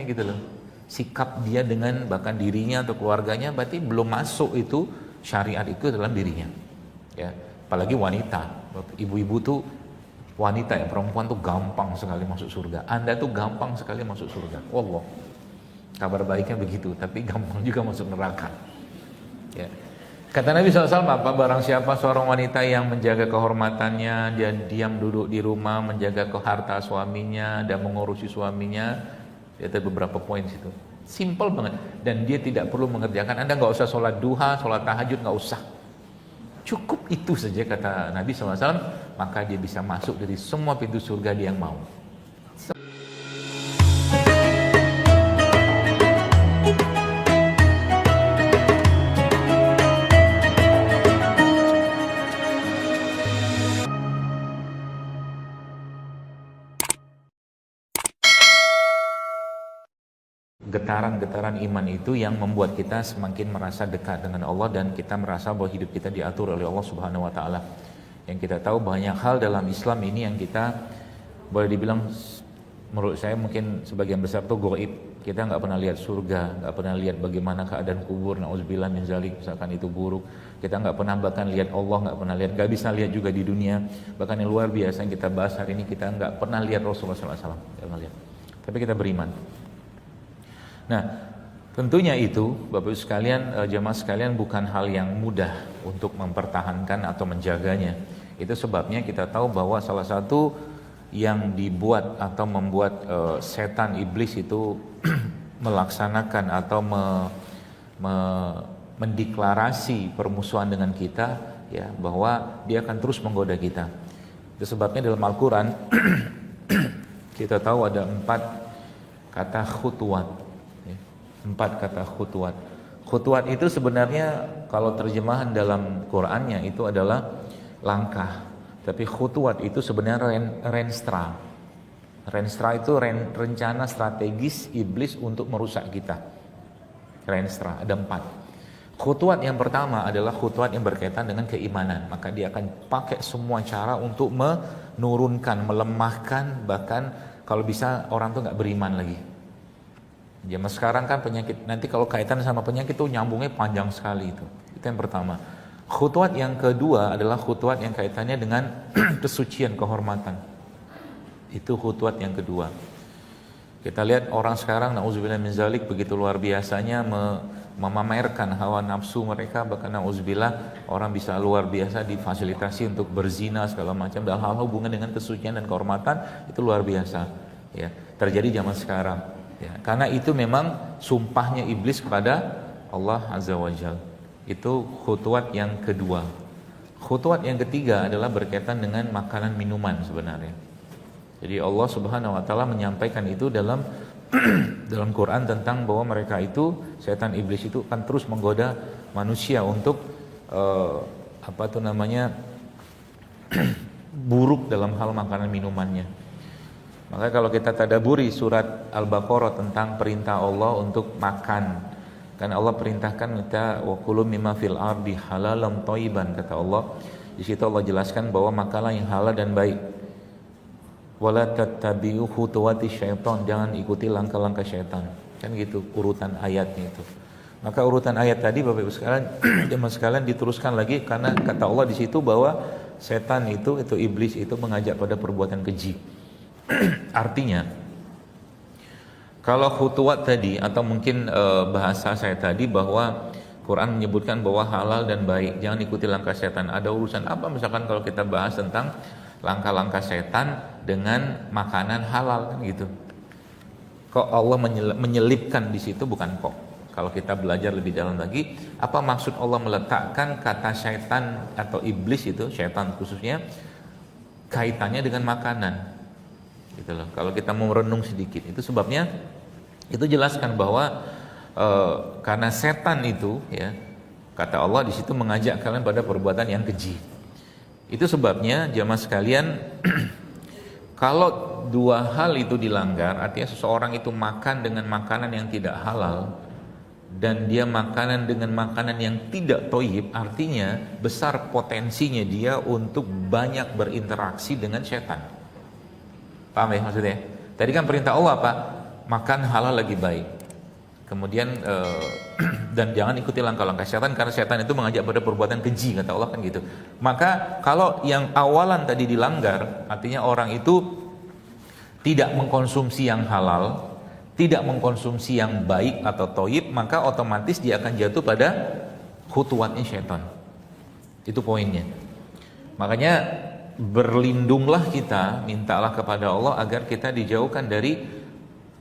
sikapnya gitu loh. Sikap dia dengan bahkan dirinya atau keluarganya berarti belum masuk itu syariat itu dalam dirinya. Ya, apalagi wanita. Ibu-ibu tuh wanita ya, perempuan tuh gampang sekali masuk surga. Anda tuh gampang sekali masuk surga. Wallah. Kabar baiknya begitu, tapi gampang juga masuk neraka. Ya. Kata Nabi SAW, apa barang siapa seorang wanita yang menjaga kehormatannya, dia diam duduk di rumah, menjaga harta suaminya dan mengurusi suaminya, ada beberapa poin situ. Simple banget, dan dia tidak perlu mengerjakan. Anda nggak usah sholat duha, sholat tahajud, nggak usah. Cukup itu saja kata Nabi SAW, maka dia bisa masuk dari semua pintu surga dia yang mau. Getaran-getaran iman itu yang membuat kita semakin merasa dekat dengan Allah dan kita merasa bahwa hidup kita diatur oleh Allah Subhanahu wa taala. Yang kita tahu banyak hal dalam Islam ini yang kita boleh dibilang menurut saya mungkin sebagian besar itu gaib. Kita nggak pernah lihat surga, nggak pernah lihat bagaimana keadaan kubur, nauzubillah min zalik, misalkan itu buruk. Kita nggak pernah bahkan lihat Allah, nggak pernah lihat, nggak bisa lihat juga di dunia. Bahkan yang luar biasa yang kita bahas hari ini, kita nggak pernah lihat Rasulullah SAW, nggak pernah lihat. Tapi kita beriman. Nah, tentunya itu Bapak Ibu sekalian, jemaah sekalian, bukan hal yang mudah untuk mempertahankan atau menjaganya. Itu sebabnya kita tahu bahwa salah satu yang dibuat atau membuat setan iblis itu melaksanakan atau mendeklarasi permusuhan dengan kita, ya, bahwa dia akan terus menggoda kita. Itu sebabnya dalam Al-Quran kita tahu ada 4 kata khutuwat. 4 kata khutuwat. Khutuwat itu sebenarnya kalau terjemahan dalam Qur'annya itu adalah langkah. Tapi khutuwat itu sebenarnya renstra. Renstra itu rencana strategis iblis untuk merusak kita. Renstra, ada 4. Khutuwat yang pertama adalah khutuwat yang berkaitan dengan keimanan. Maka dia akan pakai semua cara untuk menurunkan, melemahkan, bahkan kalau bisa orang tuh nggak beriman lagi. Zaman sekarang kan penyakit, nanti kalau kaitan sama penyakit itu nyambungnya panjang sekali itu. Itu yang pertama. Khutuwat yang kedua adalah khutuwat yang kaitannya dengan kesucian, kehormatan. Itu khutuwat yang kedua. Kita lihat orang sekarang, na'udzubillah min zalik, begitu luar biasanya memamerkan hawa nafsu mereka, bahkan na'udzubillah orang bisa luar biasa difasilitasi untuk berzina segala macam, dalam hal hubungan dengan kesucian dan kehormatan, itu luar biasa. Ya, terjadi zaman sekarang. Ya, karena itu memang sumpahnya iblis kepada Allah Azza wa Jalla. Itu khutuwat yang kedua. Khutuwat yang ketiga adalah berkaitan dengan makanan minuman sebenarnya. Jadi Allah Subhanahu wa taala menyampaikan itu dalam dalam Quran tentang bahwa mereka itu, setan iblis itu akan terus menggoda manusia untuk buruk dalam hal makanan minumannya. Maka kalau kita tadaburi surat Al-Baqarah tentang perintah Allah untuk makan, kan Allah perintahkan kita wa kulu mimma fil ardi halalan thayyiban, kata Allah. Di situ Allah jelaskan bahwa makanlah yang halal dan baik. Wala tattabi'u khutuwati syaitan, jangan ikuti langkah-langkah syaitan. Kan gitu urutan ayatnya itu. Maka urutan ayat tadi Bapak Ibu sekalian, jemaah sekalian, diteruskan lagi karena kata Allah di situ bahwa setan itu iblis itu mengajak pada perbuatan keji. Artinya kalau khutuwat tadi atau mungkin bahasa saya tadi bahwa Quran menyebutkan bahwa halal dan baik, jangan ikuti langkah setan. Ada urusan apa misalkan kalau kita bahas tentang langkah-langkah setan dengan makanan halal kan gitu. Kok Allah menyelipkan di situ? Bukan kok. Kalau kita belajar lebih dalam lagi, apa maksud Allah meletakkan kata setan atau iblis itu, setan khususnya, kaitannya dengan makanan? Gitu loh. Kalau kita mau merenung sedikit, itu sebabnya itu jelaskan bahwa karena setan itu, ya, kata Allah di situ mengajak kalian pada perbuatan yang keji. Itu sebabnya jamaah sekalian, kalau 2 hal itu dilanggar, artinya seseorang itu makan dengan makanan yang tidak halal dan dia makanan dengan makanan yang tidak thayyib, artinya besar potensinya dia untuk banyak berinteraksi dengan setan. Paham ya maksudnya? Tadi kan perintah Allah apa? makan halal lagi baik. Kemudian dan jangan ikuti langkah-langkah setan, karena setan itu mengajak pada perbuatan keji, kata Allah kan gitu. Maka kalau yang awalan tadi dilanggar, artinya orang itu tidak mengkonsumsi yang halal, tidak mengkonsumsi yang baik atau toyib, maka otomatis dia akan jatuh pada khutuwatnya setan. Itu poinnya. Makanya berlindunglah kita, mintalah kepada Allah agar kita dijauhkan dari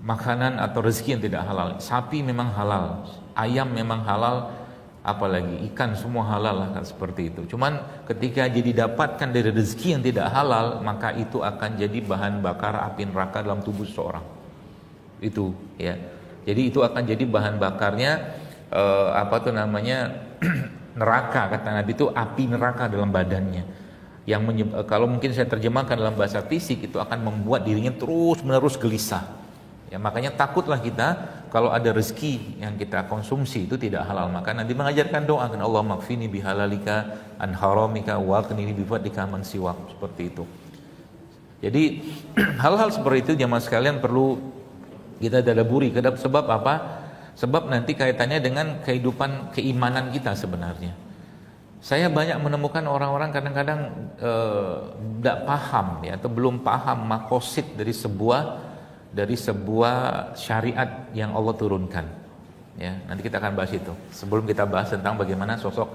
makanan atau rezeki yang tidak halal. Sapi memang halal, ayam memang halal, apalagi ikan semua halal lah, kan seperti itu. Cuman ketika jadi dapatkan dari rezeki yang tidak halal, maka itu akan jadi bahan bakar api neraka dalam tubuh seseorang. Itu ya. Jadi itu akan jadi bahan bakarnya neraka, kata Nabi itu api neraka dalam badannya. Yang kalau mungkin saya terjemahkan dalam bahasa fisik, itu akan membuat dirinya terus-menerus gelisah. Ya, makanya takutlah kita kalau ada rezeki yang kita konsumsi itu tidak halal. Maka Nabi mengajarkan doa, Allah makfini bihalalika an haramika wa qnini bifadlika man siwak, seperti itu. Jadi hal-hal seperti itu jemaah sekalian perlu kita tadabburi. Sebab apa? Sebab nanti kaitannya dengan kehidupan keimanan kita sebenarnya. Saya banyak menemukan orang-orang kadang-kadang tidak paham ya, atau belum paham makosid dari sebuah syariat yang Allah turunkan. Ya, nanti kita akan bahas itu. Sebelum kita bahas tentang bagaimana sosok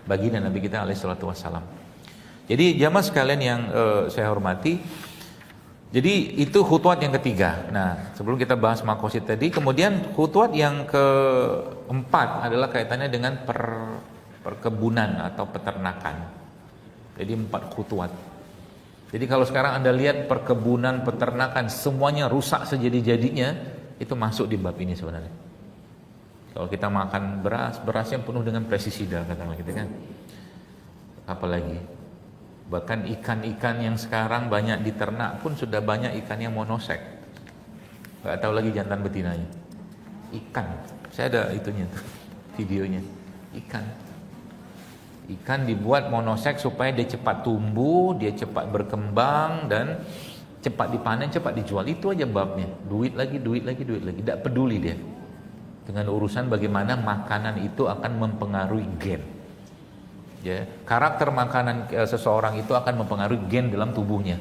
baginda Nabi kita alaihi salatu wassalam. Jadi jamaah sekalian yang saya hormati, jadi itu khutuwat yang ketiga. Nah, sebelum kita bahas makosid tadi, kemudian khutuwat yang keempat adalah kaitannya dengan perkebunan atau peternakan. Jadi 4 khutuwat. Jadi kalau sekarang Anda lihat perkebunan, peternakan, semuanya rusak sejadi-jadinya, itu masuk di bab ini sebenarnya. Kalau kita makan beras yang penuh dengan pestisida, katakanlah gitu kan. Apalagi, bahkan ikan-ikan yang sekarang banyak diternak pun sudah banyak ikan yang monosek. Gak tahu lagi jantan betinanya. Ikan, saya ada itunya tuh, videonya. Ikan dibuat monoseks supaya dia cepat tumbuh, dia cepat berkembang, dan cepat dipanen, cepat dijual. Itu aja babnya. Duit lagi. Tidak peduli dia dengan urusan bagaimana makanan itu akan mempengaruhi gen. Ya, karakter makanan seseorang itu akan mempengaruhi gen dalam tubuhnya.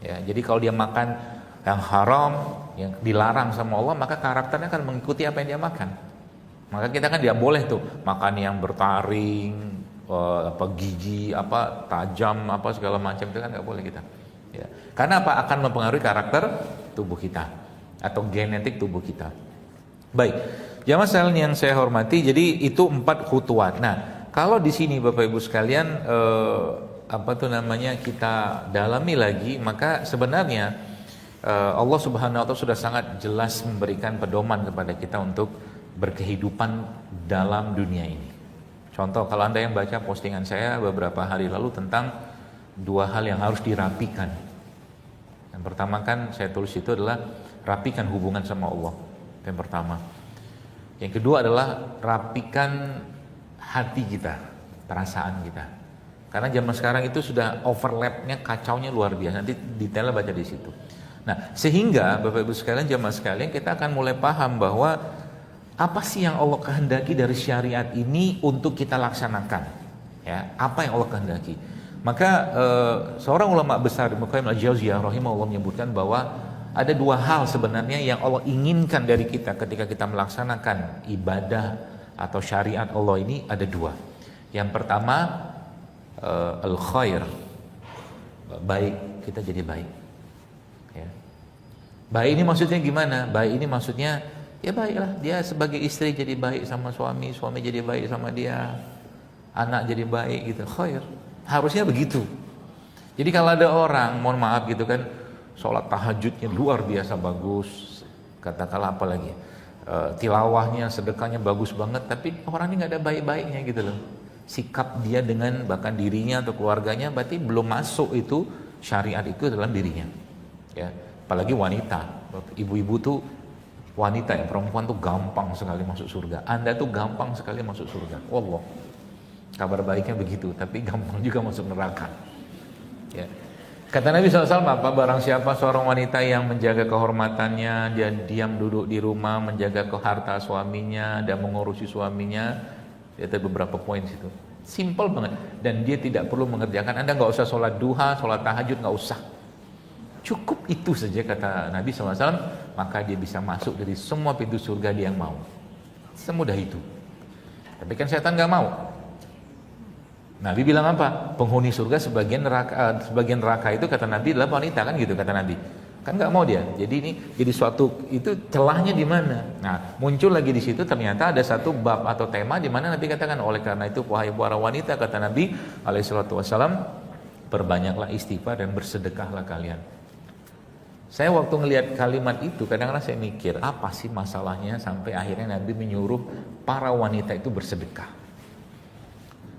Ya, jadi kalau dia makan yang haram, yang dilarang sama Allah, maka karakternya akan mengikuti apa yang dia makan. Maka kita kan tidak boleh tuh makan yang bertaring, gigi tajam segala macam, itu kan nggak boleh kita. Ya. Karena apa? Akan mempengaruhi karakter tubuh kita atau genetik tubuh kita. Baik, jamaah sekalian yang saya hormati, jadi itu 4 khutuwat. Nah, kalau di sini Bapak Ibu sekalian kita dalami lagi, maka sebenarnya Allah Subhanahu wa taala sudah sangat jelas memberikan pedoman kepada kita untuk berkehidupan dalam dunia ini. Contoh, kalau Anda yang baca postingan saya beberapa hari lalu tentang 2 hal yang harus dirapikan. Yang pertama kan saya tulis itu adalah rapikan hubungan sama Allah. Itu yang pertama. Yang kedua adalah rapikan hati kita, perasaan kita. Karena zaman sekarang itu sudah overlapnya, kacaunya luar biasa. Nanti detailnya baca di situ. Nah, sehingga Bapak Ibu sekalian, jamaah sekalian, kita akan mulai paham bahwa apa sih yang Allah kehendaki dari syariat ini untuk kita laksanakan? Ya, apa yang Allah kehendaki? Maka seorang ulama besar Ibnu Qayyim al-Jauziyah rahimahullah menyebutkan bahwa ada 2 hal sebenarnya yang Allah inginkan dari kita ketika kita melaksanakan ibadah atau syariat Allah ini, ada 2. Yang pertama al-khair, baik, kita jadi baik. Ya. Baik ini maksudnya gimana? Baik ini maksudnya ya baiklah, dia sebagai istri jadi baik sama suami, suami jadi baik sama dia, anak jadi baik gitu, khair. Harusnya begitu. Jadi kalau ada orang, mohon maaf gitu kan, sholat tahajudnya luar biasa bagus, katakanlah apa lagi, tilawahnya, sedekahnya bagus banget, tapi orang ini nggak ada baik-baiknya gitu loh. Sikap dia dengan bahkan dirinya atau keluarganya berarti belum masuk itu syariat itu dalam dirinya. Ya, apalagi wanita, ibu-ibu tuh, wanita ya, perempuan tuh gampang sekali masuk surga. Anda tuh gampang sekali masuk surga. Wallah. Kabar baiknya begitu, tapi gampang juga masuk neraka. Ya. Kata Nabi SAW apa? Barang siapa seorang wanita yang menjaga kehormatannya, dia diam duduk di rumah, menjaga harta suaminya dan mengurusi suaminya. Dia ada beberapa poin situ. Simple banget. Dan dia tidak perlu mengerjakan. Anda nggak usah sholat duha, sholat tahajud, nggak usah. Cukup itu saja kata Nabi SAW. Maka dia bisa masuk dari semua pintu surga dia yang mau. Semudah itu. Tapi kan setan nggak mau. Nabi bilang apa? Penghuni surga sebagian neraka itu kata Nabi adalah wanita kan gitu kata Nabi. Kan nggak mau dia. Jadi ini jadi suatu itu celahnya di mana? Nah, muncul lagi di situ ternyata ada satu bab atau tema di mana Nabi katakan oleh karena itu wahai para wanita kata Nabi alaihi salatu wasallam perbanyaklah istighfar dan bersedekahlah kalian. Saya waktu ngelihat kalimat itu kadang-kadang saya mikir apa sih masalahnya sampai akhirnya Nabi menyuruh para wanita itu bersedekah.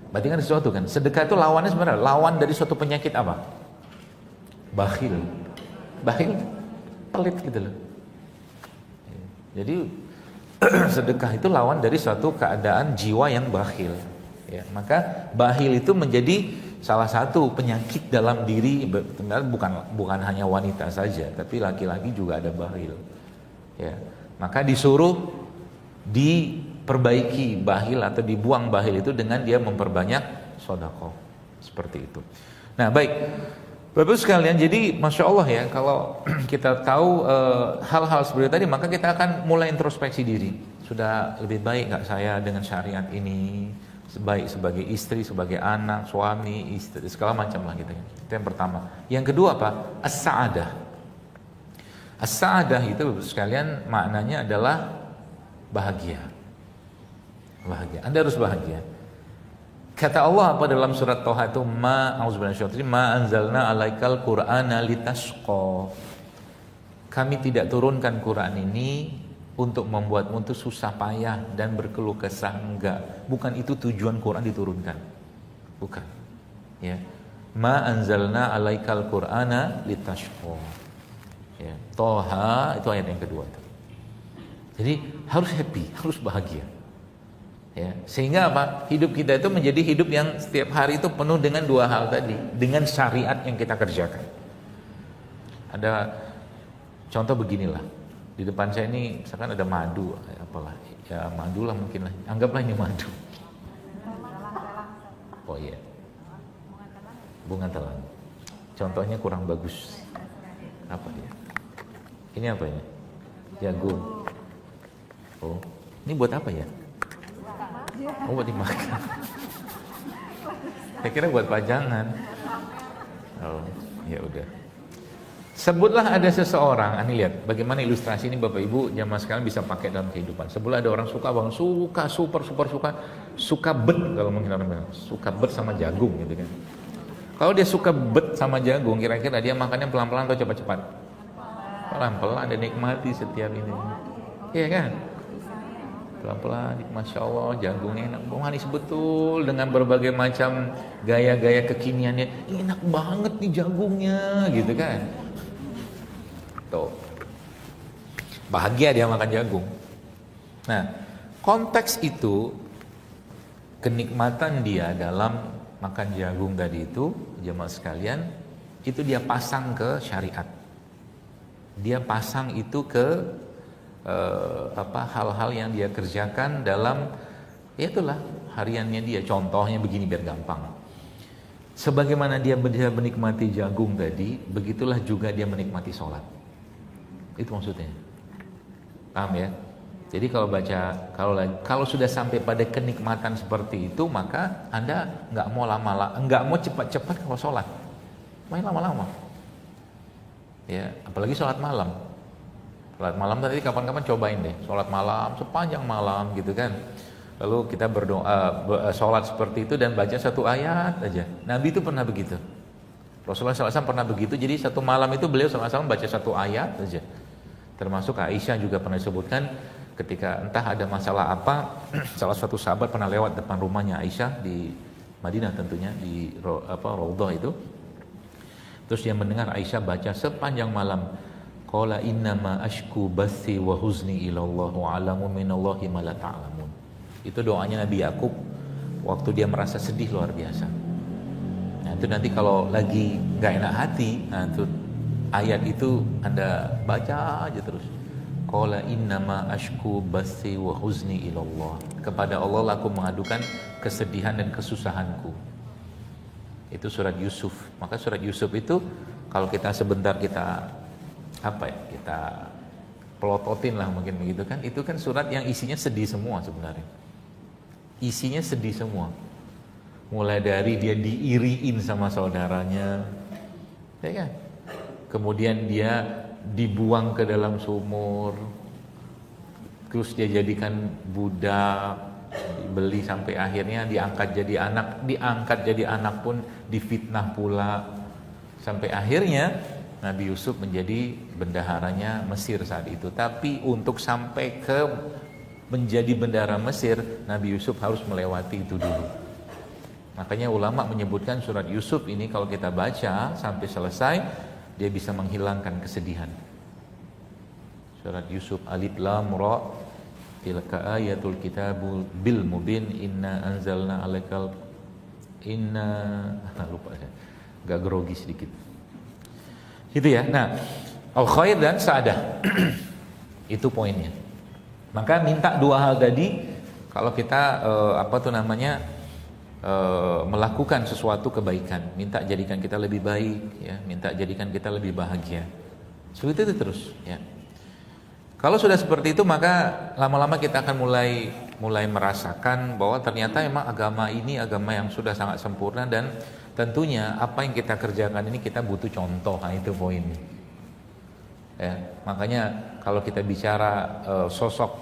Berarti kan sesuatu kan. Sedekah itu lawannya sebenarnya lawan dari suatu penyakit apa? Bakhil. Bakhil pelit gitu loh. Jadi sedekah itu lawan dari suatu keadaan jiwa yang bakhil. Ya, maka bakhil itu menjadi salah satu penyakit dalam diri bukan hanya wanita saja, tapi laki-laki juga ada bakhil. Ya, maka disuruh diperbaiki bakhil atau dibuang bakhil itu dengan dia memperbanyak sedekah seperti itu. Nah baik Bapak sekalian, jadi Masya Allah ya kalau kita tahu hal-hal seperti tadi maka kita akan mulai introspeksi diri. Sudah lebih baik nggak saya dengan syariat ini, baik sebagai istri, sebagai anak, suami, istri, segala macam lah gitu ya. Itu yang pertama. Yang kedua apa? As-sa'adah. As-sa'adah itu Bapak sekalian maknanya adalah bahagia. Bahagia. Anda harus bahagia. Kata Allah apa dalam surat Thaha itu ma anzalna alaikal qur'ana litasqa. Kami tidak turunkan Quran ini untuk membuatmu itu susah payah dan berkeluh kesah, enggak. Bukan itu tujuan Quran diturunkan. Bukan. Ya. Ma anzalna alaikal qur'ana litasqa. Ya. Thaha itu ayat yang kedua itu. Jadi harus happy, harus bahagia. Ya, sehingga apa? Hidup kita itu menjadi hidup yang setiap hari itu penuh dengan dua hal tadi, dengan syariat yang kita kerjakan. Ada contoh beginilah. Di depan saya ini misalkan ada madu, apalah. Ya madu lah mungkin lah. Anggaplah ini madu. Oh iya. Bunga telang. Contohnya kurang bagus. Apa dia? Ini apa ini? Jagung. Oh, ini buat apa ya? Oh, buat dimakan. Saya kira buat pajangan. Oh, ya udah. Sebutlah ada seseorang, ini lihat bagaimana ilustrasi ini Bapak Ibu jamaah sekalian bisa pakai dalam kehidupan. Sebutlah ada orang suka banget, suka bet kalau mungkin orang bilang, suka bet sama jagung gitu kan. Kalau dia suka bet sama jagung, kira-kira dia makannya pelan-pelan atau cepat-cepat? Pelan-pelan, dia nikmati setiap ini. Iya kan? Pelan-pelan, Masya Allah jagungnya enak, manis betul dengan berbagai macam gaya-gaya kekiniannya. Enak banget nih jagungnya gitu kan. Tuh. Bahagia dia makan jagung. Nah, konteks itu kenikmatan dia dalam makan jagung tadi itu jemaah sekalian, itu dia pasang ke syariat. Dia pasang itu ke hal-hal yang dia kerjakan dalam ya itulah hariannya dia. Contohnya begini biar gampang. Sebagaimana dia menikmati jagung tadi, begitulah juga dia menikmati sholat. Itu maksudnya. Paham ya? Jadi kalau sudah sampai pada kenikmatan seperti itu, maka Anda nggak mau cepat-cepat kalau sholat. Main lama-lama. Ya, apalagi sholat malam. Sholat malam tadi kapan-kapan cobain deh, sholat malam sepanjang malam gitu kan. Lalu kita berdoa, sholat seperti itu dan baca satu ayat aja. Nabi itu pernah begitu. Rasulullah SAW pernah begitu. Jadi satu malam itu beliau SAW baca satu ayat aja. Termasuk Aisyah juga pernah disebutkan ketika entah ada masalah apa, salah satu sahabat pernah lewat depan rumahnya Aisyah di Madinah tentunya di Raudhah itu. Terus dia mendengar Aisyah baca sepanjang malam. Qala innama ashku bathi wa huzni ilallah wa alamu minallahi ma la ta'lamun. Itu doanya Nabi Yakub waktu dia merasa sedih luar biasa. Nah itu nanti kalau lagi nggak enak hati, nah itu ayat itu Anda baca aja terus. Qala innama ashku bathi wa huzni ilallah. Kepada Allah lah aku mengadukan kesedihan dan kesusahanku. Itu surat Yusuf. Maka surat Yusuf itu kalau kita sebentar kita kita pelototin lah mungkin begitu kan. Itu kan surat yang isinya sedih semua sebenarnya. Isinya sedih semua. Mulai dari dia diiriin sama saudaranya, ya kan? Kemudian dia dibuang ke dalam sumur, terus dia jadikan budak, dibeli sampai akhirnya diangkat jadi anak pun difitnah pula, sampai akhirnya Nabi Yusuf menjadi bendaharanya Mesir saat itu. Tapi untuk sampai ke menjadi bendahara Mesir, Nabi Yusuf harus melewati itu dulu. Makanya ulama menyebutkan surat Yusuf ini kalau kita baca sampai selesai, dia bisa menghilangkan kesedihan. Surat Yusuf alif lam ra tilka ayatul kitabul bil mubin inna anzalna alaikal lupa saya. Agak grogi sedikit. Itu ya. Nah, al khair dan sa'adah. Itu poinnya. Maka minta dua hal tadi kalau kita melakukan sesuatu kebaikan, minta jadikan kita lebih baik, ya, minta jadikan kita lebih bahagia. Seperti itu terus, ya. Kalau sudah seperti itu, maka lama-lama kita akan mulai merasakan bahwa ternyata memang agama ini agama yang sudah sangat sempurna, dan tentunya apa yang kita kerjakan ini kita butuh contoh. Nah, itu poinnya. Ya, makanya kalau kita bicara sosok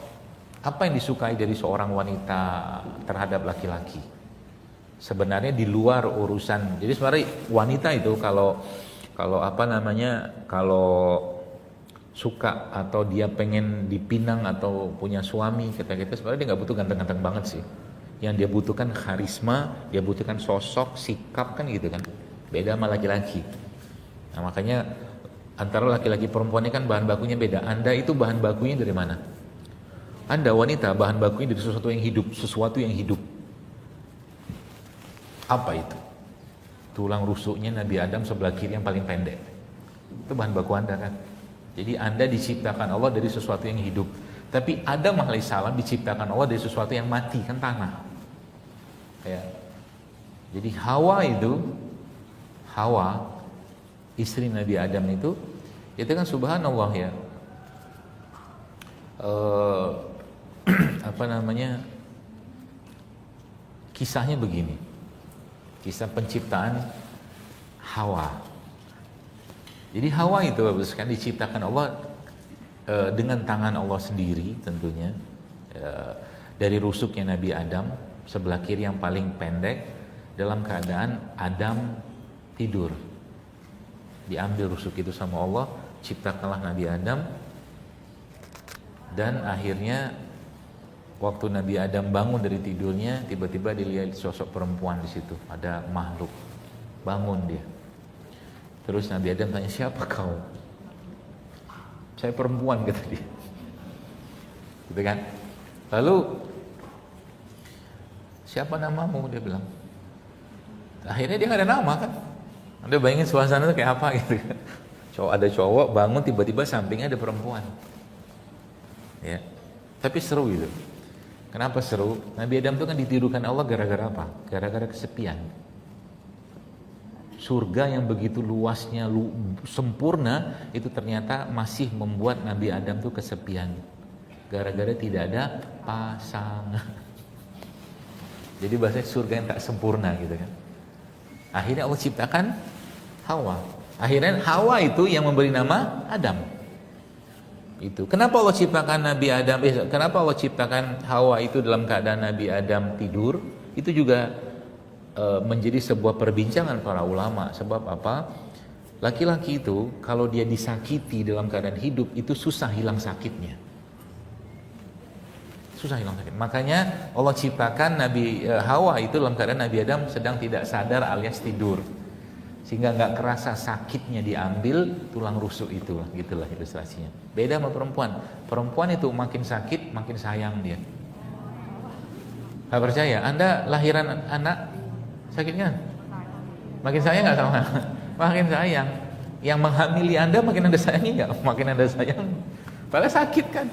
apa yang disukai dari seorang wanita terhadap laki-laki, sebenarnya di luar urusan. Jadi sebenarnya wanita itu kalau suka atau dia pengen dipinang atau punya suami, kita sebenarnya dia nggak butuh ganteng-ganteng banget sih. Yang dia butuhkan karisma, dia butuhkan sosok, sikap, kan gitu kan. Beda sama laki-laki. Nah makanya antara laki-laki perempuan ini kan bahan bakunya beda. Anda itu bahan bakunya dari mana? Anda wanita bahan bakunya dari sesuatu yang hidup. Apa itu? Tulang rusuknya Nabi Adam sebelah kiri yang paling pendek. Itu bahan baku Anda kan. Jadi Anda diciptakan Allah dari sesuatu yang hidup. Tapi Adam alaihissalam diciptakan Allah dari sesuatu yang mati, kan tanah. Ya. Jadi Hawa, istri Nabi Adam itu kan subhanallah ya. Kisahnya begini. Kisah penciptaan Hawa. Jadi Hawa itu kan diciptakan Allah dengan tangan Allah sendiri tentunya, dari rusuknya Nabi Adam sebelah kiri yang paling pendek, dalam keadaan Adam tidur. Diambil rusuk itu sama Allah, ciptakanlah Nabi Adam, dan akhirnya waktu Nabi Adam bangun dari tidurnya, tiba-tiba dilihat sosok perempuan di situ, ada makhluk. Bangun dia. Terus Nabi Adam tanya, siapa kau? Saya perempuan, kata dia. Gitu kan? Lalu siapa namamu? Dia bilang. Akhirnya dia nggak ada nama kan? Anda bayangin suasana itu kayak apa gitu kan? Ada cowok bangun tiba-tiba sampingnya ada perempuan. Ya. Tapi seru gitu. Kenapa seru? Nabi Adam itu kan ditidurkan Allah gara-gara apa? Gara-gara kesepian. Surga yang begitu luasnya, sempurna, itu ternyata masih membuat Nabi Adam itu kesepian. Gara-gara tidak ada pasangan. Jadi bahasanya surga yang tak sempurna gitu kan. Akhirnya Allah ciptakan Hawa. Akhirnya Hawa itu yang memberi nama Adam. Itu. Kenapa Allah ciptakan Nabi Adam? Kenapa Allah ciptakan Hawa itu dalam keadaan Nabi Adam tidur? Itu juga menjadi sebuah perbincangan para ulama. Sebab apa? Laki-laki itu kalau dia disakiti dalam keadaan hidup itu susah hilang sakitnya. Susah hilang sakit. Makanya Allah ciptakan Nabi Hawa itu dalam keadaan Nabi Adam sedang tidak sadar alias tidur. Sehingga nggak kerasa sakitnya diambil tulang rusuk itu, gitulah ilustrasinya. Beda sama perempuan. Perempuan itu makin sakit makin sayang dia. Gak percaya? Anda lahiran anak sakit kan? Makin sayang nggak sama? Makin sayang. Yang menghamili Anda makin Anda sayangi nggak? Makin Anda sayang. Padahal sakit kan?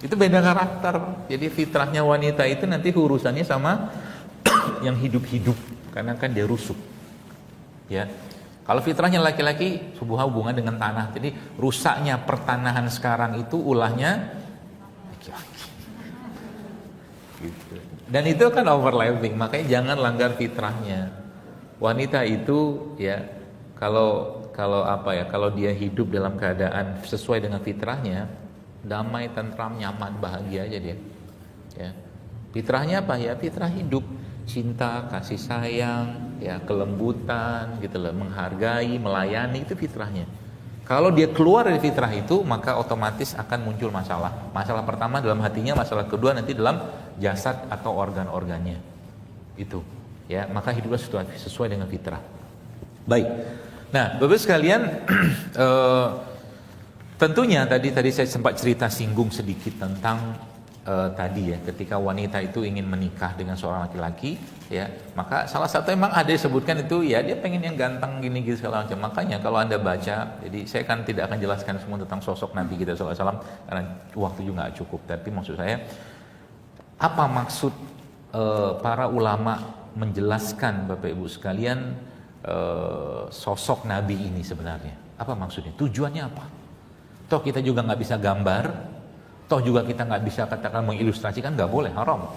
Itu beda karakter. Jadi fitrahnya wanita itu nanti urusannya sama yang hidup-hidup, karena kan dia rusuk. Ya. Kalau fitrahnya laki-laki, sebuah hubungan dengan tanah. Jadi rusaknya pertanahan sekarang itu ulahnya laki-laki. Gitu. Dan itu kan overlapping, makanya jangan langgar fitrahnya. Wanita itu ya kalau dia hidup dalam keadaan sesuai dengan fitrahnya, damai, tentram, nyaman, bahagia aja dia. Ya. Fitrahnya apa ya? Fitrah hidup. Cinta, kasih sayang, ya kelembutan, gitu loh, menghargai, melayani, itu fitrahnya. Kalau dia keluar dari fitrah itu, maka otomatis akan muncul masalah. Masalah pertama dalam hatinya, masalah kedua nanti dalam jasad atau organ-organnya. Itu, ya, maka hiduplah sesuai dengan fitrah. Baik. Nah, Bapak sekalian, tentunya tadi saya sempat singgung sedikit tentang tadi ya, ketika wanita itu ingin menikah dengan seorang laki-laki, ya, maka salah satu emang ada disebutkan itu ya dia pengen yang ganteng gini segala macam. Makanya kalau Anda baca, jadi saya kan tidak akan jelaskan semua tentang sosok Nabi kita SAW karena waktu juga nggak cukup. Tapi maksud saya, apa maksud para ulama menjelaskan Bapak Ibu sekalian sosok Nabi ini sebenarnya? Apa maksudnya? Tujuannya apa? Toh kita juga nggak bisa gambar. Toh juga kita nggak bisa katakan mengilustrasikan, nggak boleh, haram.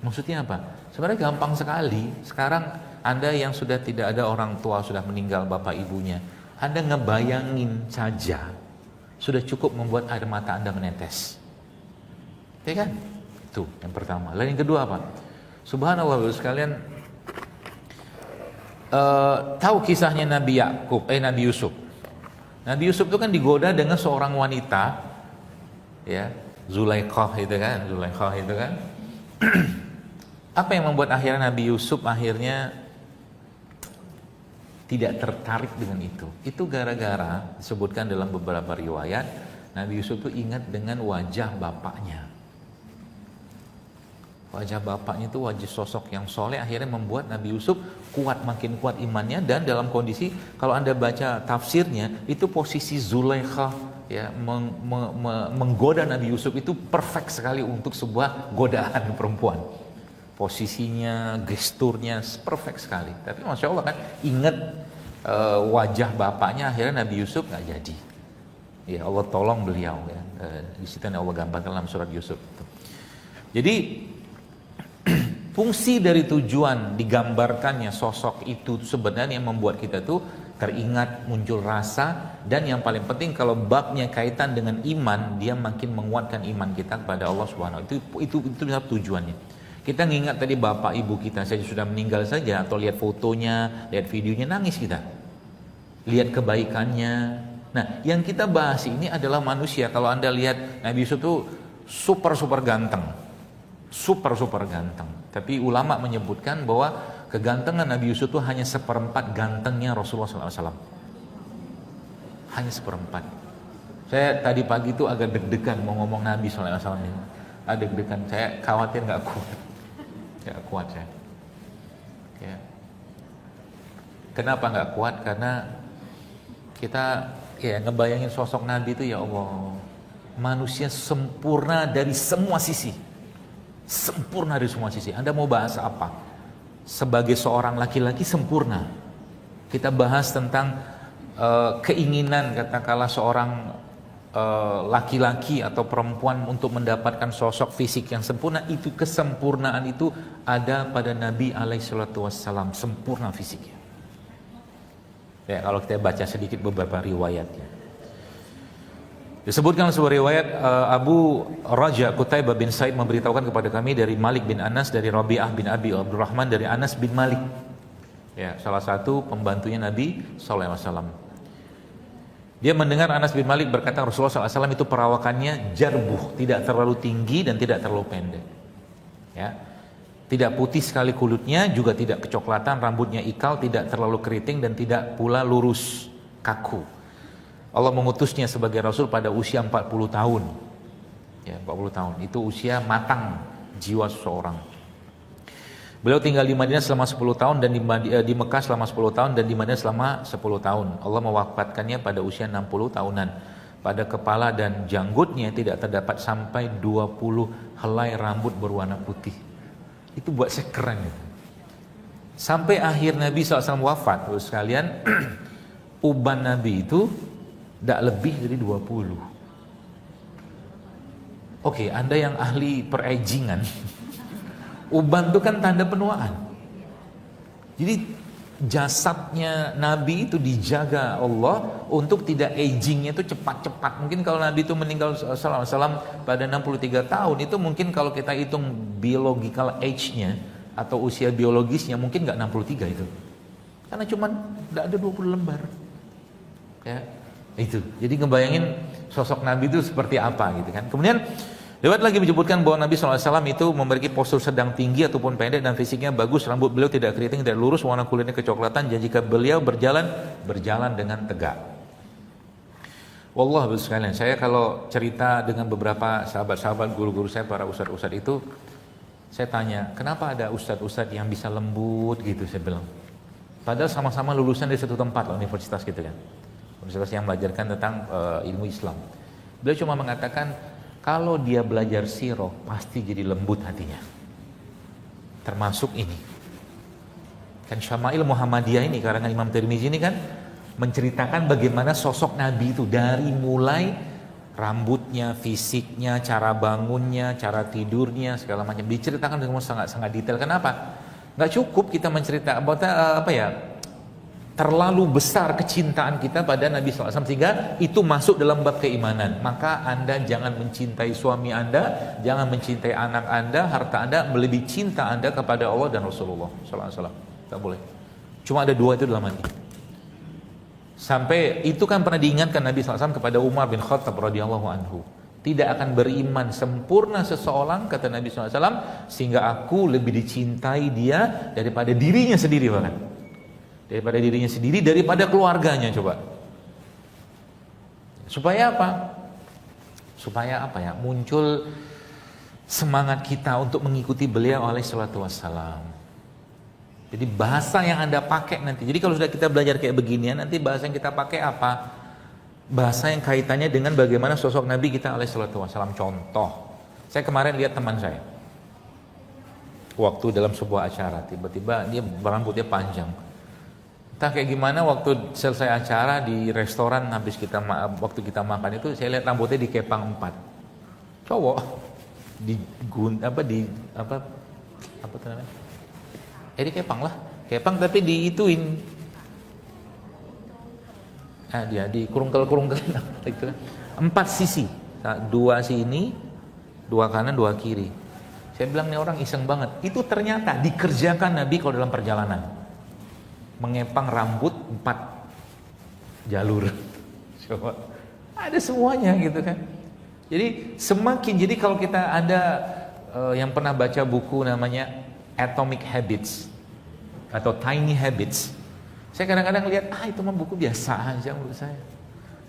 Maksudnya apa? Sebenarnya gampang sekali. Sekarang Anda yang sudah tidak ada orang tua, sudah meninggal bapak ibunya, Anda ngebayangin saja sudah cukup membuat air mata Anda menetes. Ya kan? Itu yang pertama. Lalu yang kedua apa? Subhanallah Bapak sekalian, tahu kisahnya Nabi Yusuf. Nabi Yusuf itu kan digoda dengan seorang wanita, ya, Zulaikha itu kan. Apa yang membuat akhirnya Nabi Yusuf akhirnya tidak tertarik dengan itu? Itu gara-gara disebutkan dalam beberapa riwayat, Nabi Yusuf itu ingat dengan wajah bapaknya. Wajah bapaknya itu wajah sosok yang soleh, akhirnya membuat Nabi Yusuf makin kuat imannya. Dan dalam kondisi, kalau Anda baca tafsirnya, itu posisi Zulaikha ya menggoda Nabi Yusuf itu perfect sekali untuk sebuah godaan perempuan. Posisinya, gesturnya perfect sekali. Tapi Masya Allah kan, ingat wajah bapaknya, akhirnya Nabi Yusuf nggak jadi. Ya Allah tolong beliau ya. Di situ yang Allah gambarkan dalam surat Yusuf. Jadi fungsi dari tujuan digambarkannya sosok itu sebenarnya yang membuat kita tuh teringat, muncul rasa, dan yang paling penting kalau babnya kaitan dengan iman, dia makin menguatkan iman kita kepada Allah Subhanahu. Itu tujuannya. Kita ngingat tadi bapak ibu kita saja sudah meninggal saja, atau lihat fotonya, lihat videonya, nangis kita. Lihat kebaikannya. Nah, yang kita bahas ini adalah manusia. Kalau Anda lihat Nabi Yusuf itu super ganteng. Super ganteng. Tapi ulama menyebutkan bahwa kegantengan Nabi Yusuf itu hanya 1/4 gantengnya Rasulullah SAW. Hanya 1/4. Saya tadi pagi itu agak deg-degan mau ngomong Nabi SAW ini. Ada deg-degan, saya khawatir nggak kuat. Nggak kuat saya. Ya. Kenapa nggak kuat? Karena kita ya ngebayangin sosok Nabi itu, ya Allah, manusia sempurna dari semua sisi. Sempurna dari semua sisi. Anda mau bahas apa? Sebagai seorang laki-laki sempurna. Kita bahas tentang keinginan katakanlah seorang laki-laki atau perempuan untuk mendapatkan sosok fisik yang sempurna. Itu kesempurnaan itu ada pada Nabi alaihissalam, sempurna fisiknya. Ya, kalau kita baca sedikit beberapa riwayatnya. Disebutkan sebuah riwayat, Abu Raja Qutaibah bin Said memberitahukan kepada kami dari Malik bin Anas, dari Rabi'ah bin Abi Abdurrahman, dari Anas bin Malik, ya, salah satu pembantunya Nabi SAW. Dia mendengar Anas bin Malik berkata Rasulullah SAW itu perawakannya jarbuh, tidak terlalu tinggi dan tidak terlalu pendek, ya, tidak putih sekali kulitnya, juga tidak kecoklatan, rambutnya ikal, tidak terlalu keriting dan tidak pula lurus kaku. Allah mengutusnya sebagai Rasul pada usia 40 tahun. Ya, 40 tahun. Itu usia matang jiwa seseorang. Beliau tinggal di Madinah selama 10 tahun dan di Mekah selama 10 tahun dan di Madinah selama 10 tahun. Allah mewafatkannya pada usia 60 tahunan. Pada kepala dan janggutnya tidak terdapat sampai 20 helai rambut berwarna putih. Itu buat saya keren itu. Sampai akhir Nabi SAW wafat, terus sekalian, uban Nabi itu tidak lebih dari 20. Oke, Anda yang ahli per-agingan, uban itu kan tanda penuaan. Jadi jasadnya Nabi itu dijaga Allah untuk tidak agingnya itu cepat-cepat. Mungkin kalau Nabi itu meninggal SAW pada 63 tahun, itu mungkin kalau kita hitung biological age-nya atau usia biologisnya mungkin nggak 63 itu. Karena cuman tidak ada 20 lembar. Ya, itu. Jadi ngebayangin sosok Nabi itu seperti apa gitu kan. Kemudian riwayat lagi menyebutkan bahwa Nabi SAW itu memiliki postur sedang tinggi ataupun pendek dan fisiknya bagus, rambut beliau tidak keriting, tidak lurus, warna kulitnya kecoklatan, dan jika beliau berjalan dengan tegak. Wallah sekalian, saya kalau cerita dengan beberapa sahabat-sahabat, guru-guru saya, para ustadz-ustadz itu, saya tanya, kenapa ada ustadz-ustadz yang bisa lembut gitu, saya bilang. Padahal sama-sama lulusan dari satu tempat lah, universitas gitu kan. Universitas yang belajarkan tentang ilmu Islam. Beliau cuma mengatakan, kalau dia belajar sirah, pasti jadi lembut hatinya. Termasuk ini. Kan Syama'il Muhammadiyah ini, karangan Imam Tirmizi ini kan, menceritakan bagaimana sosok Nabi itu dari mulai rambutnya, fisiknya, cara bangunnya, cara tidurnya, segala macam. Diceritakan dengan sangat-sangat detail. Kenapa? Nggak cukup kita menceritakan, terlalu besar kecintaan kita pada Nabi SAW sehingga itu masuk dalam bab keimanan. Maka Anda jangan mencintai suami Anda, jangan mencintai anak Anda, harta Anda, melebihi cinta Anda kepada Allah dan Rasulullah SAW. Tak boleh. Cuma ada dua itu dalam hati. Sampai itu kan pernah diingatkan Nabi SAW kepada Umar bin Khattab radhiyallahu anhu. Tidak akan beriman sempurna seseorang, kata Nabi SAW, sehingga aku lebih dicintai dia daripada dirinya sendiri bahkan. Daripada dirinya sendiri, daripada keluarganya. Coba supaya apa? Supaya apa ya? Muncul semangat kita untuk mengikuti beliau alaihi salatu wassalam. Jadi bahasa yang Anda pakai nanti, jadi kalau sudah kita belajar kayak beginian, nanti bahasa yang kita pakai apa? Bahasa yang kaitannya dengan bagaimana sosok Nabi kita alaihi salatu wassalam. Contoh, saya kemarin lihat teman saya waktu dalam sebuah acara, tiba-tiba dia rambutnya panjang. Entah kayak gimana, waktu selesai acara di restoran, habis waktu kita makan itu, saya lihat rambutnya dikepang 4. Cowok dikepang lah, kepang tapi diituin. Dia dikurungkel-kurungkelin gitu. 4 sisi, 2 sini, 2 kanan, 2 kiri. Saya bilang, ini orang iseng banget. Itu ternyata dikerjakan Nabi kalau dalam perjalanan. Mengepang rambut 4 jalur. Coba. Ada semuanya gitu kan. Jadi kalau kita ada yang pernah baca buku namanya Atomic Habits atau Tiny Habits, saya kadang-kadang lihat itu mah buku biasa aja menurut saya.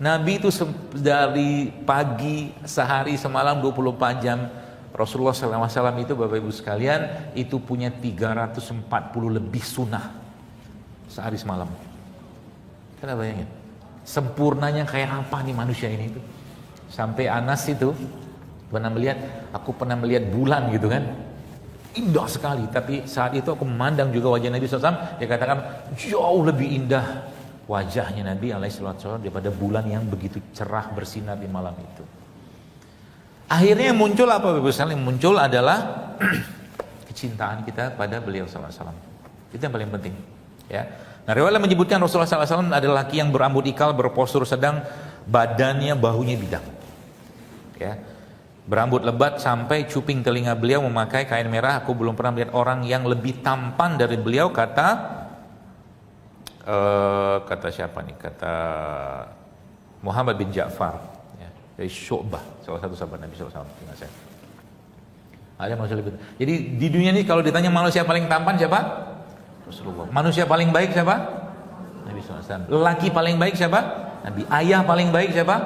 Nabi itu dari pagi, sehari, semalam, 24 jam. Rasulullah SAW itu, Bapak Ibu sekalian, itu punya 340 lebih sunnah sehari semalam. Kita bayangin sempurnanya kayak apa nih manusia ini tuh. Sampai Anas itu aku pernah melihat bulan gitu kan, indah sekali. Tapi saat itu aku memandang juga wajah Nabi SAW, dia katakan jauh lebih indah wajahnya Nabi SAW daripada bulan yang begitu cerah bersinar di malam itu. Akhirnya yang muncul apa Bapak Ibu? Yang muncul adalah kecintaan kita pada beliau SAW. Itu yang paling penting. Ya. Nah, riwayat menyebutkan Rasulullah SAW adalah laki yang berambut ikal, berpostur sedang, badannya bahunya bidang. Ya. Berambut lebat sampai cuping telinga beliau, memakai kain merah. Aku belum pernah melihat orang yang lebih tampan dari beliau, kata siapa nih? Kata Muhammad bin Ja'far, ya, dari Syu'bah, salah satu sahabat Nabi SAW. Ada manusia lebih. Jadi di dunia ini kalau ditanya manusia paling tampan siapa? Rasulullah. Manusia paling baik siapa? Nabi SAW. Lelaki paling baik siapa? Nabi. Ayah paling baik siapa?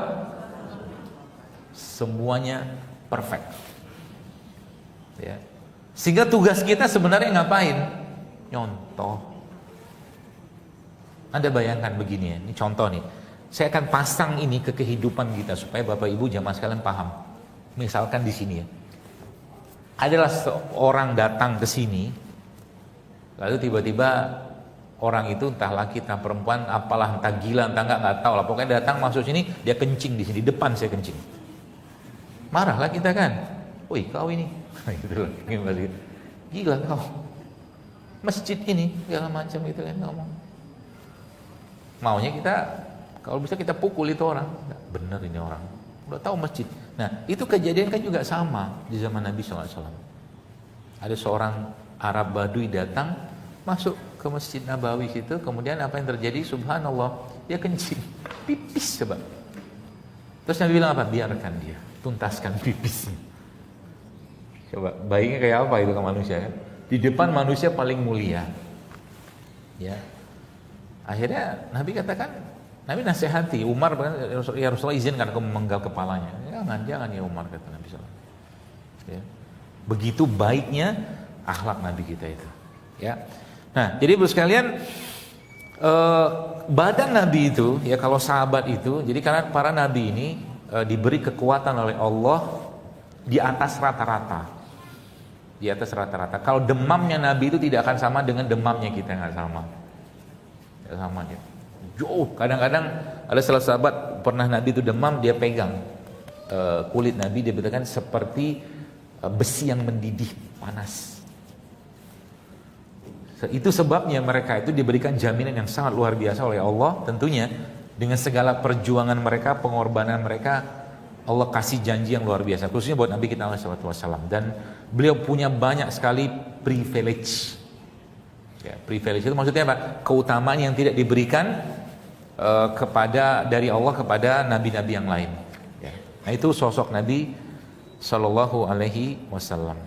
Semuanya perfect. Ya. Sehingga tugas kita sebenarnya ngapain? Nyontoh. Anda bayangkan begini ya, ini contoh nih. Saya akan pasang ini ke kehidupan kita supaya Bapak Ibu jamaah sekalian paham. Misalkan di sini ya, adalah seorang datang ke sini, lalu tiba-tiba orang itu entah laki entah perempuan, apalah entah gila entah nggak tahu lah. Pokoknya datang masuk sini, dia kencing di sini depan saya kencing. Marahlah kita kan, woi kau ini, gitu gila kau, masjid ini segala macam gitu kan ngomong. Maunya kita kalau bisa kita pukul itu orang. Nggak bener ini orang, udah tahu masjid. Nah itu kejadian kan juga sama di zaman Nabi SAW. Ada seorang Arab Badui datang masuk ke Masjid Nabawi situ, kemudian apa yang terjadi? Subhanallah, dia kencing, pipis coba. Terus Nabi bilang apa? Biarkan dia, tuntaskan pipisnya. Coba baiknya kayak apa itu ke manusia kan? Di depan manusia paling mulia. Ya. Akhirnya Nabi katakan, Nabi nasihati Umar, ya Rasulullah izinkan aku memenggal kepalanya. Jangan ya Umar, kata Nabi SAW. Ya. Begitu baiknya akhlak Nabi kita itu. Ya. Nah, jadi Ibu sekalian, badan Nabi itu, ya kalau sahabat itu, jadi karena para Nabi ini diberi kekuatan oleh Allah di atas rata-rata. Di atas rata-rata. Kalau demamnya Nabi itu tidak akan sama dengan demamnya kita, nggak sama. Sama dia. Jauh. Kadang-kadang ada salah sahabat pernah Nabi itu demam, dia pegang kulit Nabi, dia berkatakan seperti besi yang mendidih panas. Itu sebabnya mereka itu diberikan jaminan yang sangat luar biasa oleh Allah. Tentunya dengan segala perjuangan mereka, pengorbanan mereka, Allah kasih janji yang luar biasa. Khususnya buat Nabi kita SAW. Dan beliau punya banyak sekali privilege. Ya, privilege itu maksudnya apa? Keutamaan yang tidak diberikan dari Allah kepada nabi-nabi yang lain. Ya. Nah itu sosok Nabi Sallallahu Alaihi Wasallam.